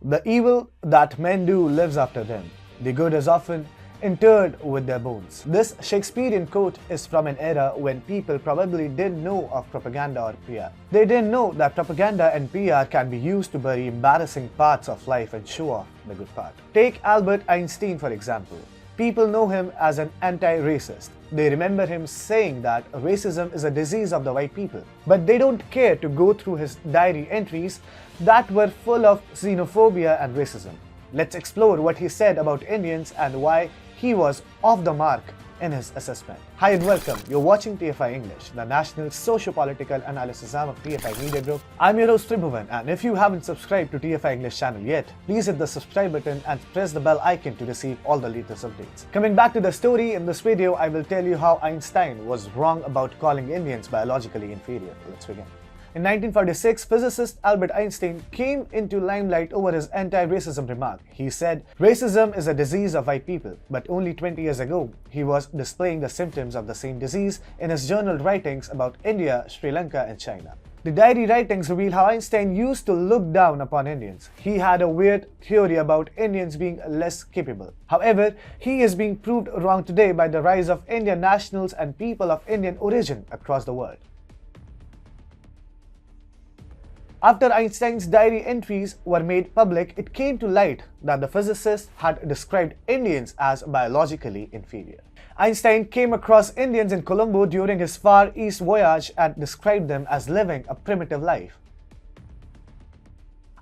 The evil that men do lives after them. The good is often interred with their bones. This Shakespearean quote is from an era when people probably didn't know of propaganda or PR. They didn't know that propaganda and PR can be used to bury embarrassing parts of life and show off the good part. Take Albert Einstein for example. People know him as an anti-racist. They remember him saying that racism is a disease of the white people. But they don't care to go through his diary entries that were full of xenophobia and racism. Let's explore what he said about Indians and why he was off the mark in his assessment. Hi and welcome. You're watching TFI English, the national socio-political analysis arm of TFI Media Group. I'm your host Tribhuvan, and if you haven't subscribed to TFI English channel yet, please hit the subscribe button and press the bell icon to receive all the latest updates. Coming back to the story, in this video I will tell you how Einstein was wrong about calling Indians biologically inferior. Let's begin. In 1946, physicist Albert Einstein came into limelight over his anti-racism remark. He said, "Racism is a disease of white people," but only 20 years ago, he was displaying the symptoms of the same disease in his journal writings about India, Sri Lanka and China. The diary writings reveal how Einstein used to look down upon Indians. He had a weird theory about Indians being less capable. However, he is being proved wrong today by the rise of Indian nationals and people of Indian origin across the world. After Einstein's diary entries were made public, it came to light that the physicist had described Indians as biologically inferior. Einstein came across Indians in Colombo during his Far East voyage and described them as living a primitive life.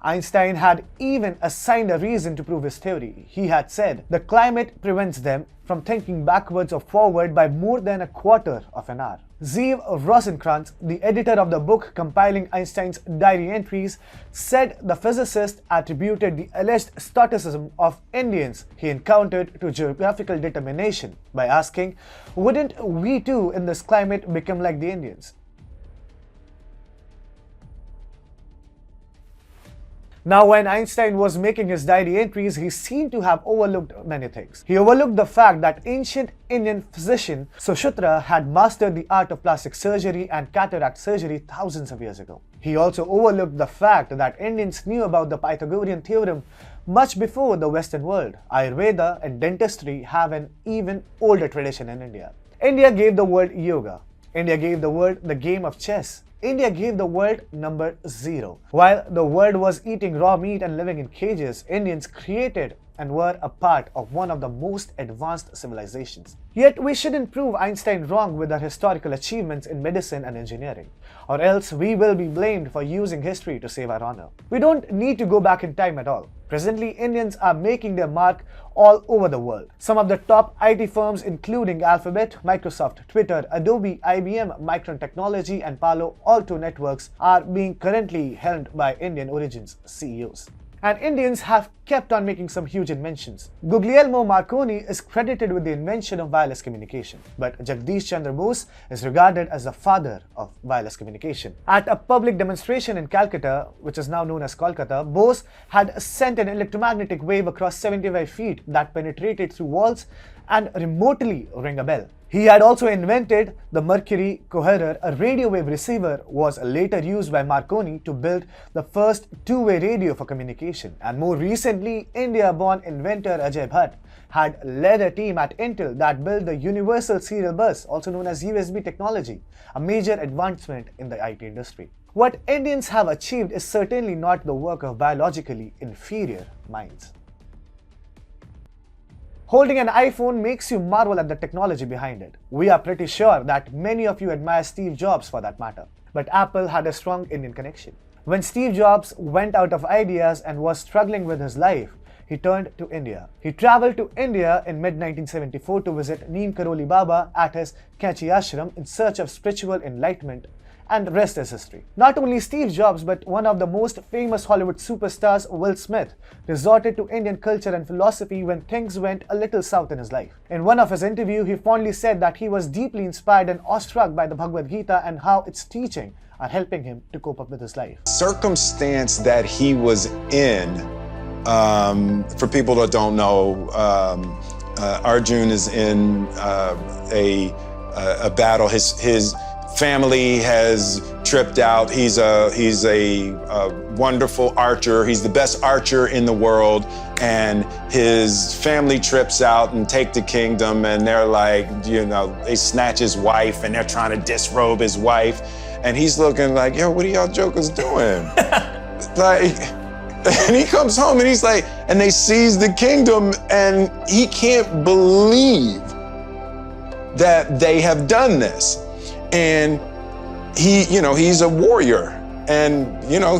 Einstein had even assigned a reason to prove his theory. He had said, "The climate prevents them from thinking backwards or forward by more than a quarter of an hour." Zeev Rosenkranz, the editor of the book compiling Einstein's diary entries, said the physicist attributed the alleged stoicism of Indians he encountered to geographical determination by asking, "Wouldn't we too in this climate become like the Indians?" Now, when Einstein was making his diary entries, he seemed to have overlooked many things. He overlooked the fact that ancient Indian physician Sushruta had mastered the art of plastic surgery and cataract surgery thousands of years ago. He also overlooked the fact that Indians knew about the Pythagorean theorem much before the Western world. Ayurveda and dentistry have an even older tradition in India. India gave the world yoga. India gave the world the game of chess. India gave the world number 0. While the world was eating raw meat and living in cages, Indians created and were a part of one of the most advanced civilizations. Yet we shouldn't prove Einstein wrong with our historical achievements in medicine and engineering, or else we will be blamed for using history to save our honor. We don't need to go back in time at all. Presently, Indians are making their mark all over the world. Some of the top IT firms including Alphabet, Microsoft, Twitter, Adobe, IBM, Micron Technology and Palo Alto Networks are being currently helmed by Indian origins CEOs. And Indians have kept on making some huge inventions. Guglielmo Marconi is credited with the invention of wireless communication, but Jagdish Chandra Bose is regarded as the father of wireless communication. At a public demonstration in Calcutta, which is now known as Kolkata, Bose had sent an electromagnetic wave across 75 feet that penetrated through walls and remotely rang a bell. He had also invented the Mercury Coherer. A radio wave receiver was later used by Marconi to build the first two-way radio for communication. And more recently, India-born inventor Ajay Bhatt had led a team at Intel that built the Universal Serial Bus, also known as USB technology, a major advancement in the IT industry. What Indians have achieved is certainly not the work of biologically inferior minds. Holding an iPhone makes you marvel at the technology behind it. We are pretty sure that many of you admire Steve Jobs for that matter. But Apple had a strong Indian connection. When Steve Jobs went out of ideas and was struggling with his life, he turned to India. He traveled to India in mid-1974 to visit Neem Karoli Baba at his Kanchi ashram in search of spiritual enlightenment, and rest is history. Not only Steve Jobs, but one of the most famous Hollywood superstars, Will Smith, resorted to Indian culture and philosophy when things went a little south in his life. In one of his interviews, he fondly said that he was deeply inspired and awestruck by the Bhagavad Gita and how its teaching are helping him to cope up with his life. Circumstance that he was in, for people that don't know, Arjun is in a battle. His family has tripped out. He's a wonderful archer. He's the best archer in the world. And his family trips out and take the kingdom. And they're like, you know, they snatch his wife and they're trying to disrobe his wife. And he's looking like, yo, what are y'all jokers doing? Like, and he comes home and he's like, and they seize the kingdom and he can't believe that they have done this. And he, you know, he's a warrior and, you know,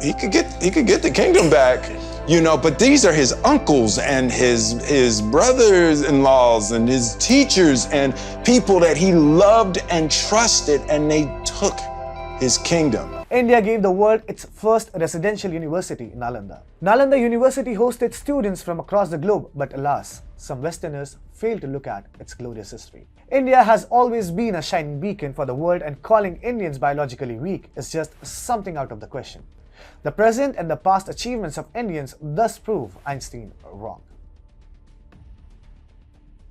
he could get the kingdom back, you know, but these are his uncles and his brothers-in-laws and his teachers and people that he loved and trusted, and they took his kingdom. India gave the world its first residential university, Nalanda. Nalanda University hosted students from across the globe, but alas, some Westerners failed to look at its glorious history. India has always been a shining beacon for the world, and calling Indians biologically weak is just something out of the question. The present and the past achievements of Indians thus prove Einstein wrong.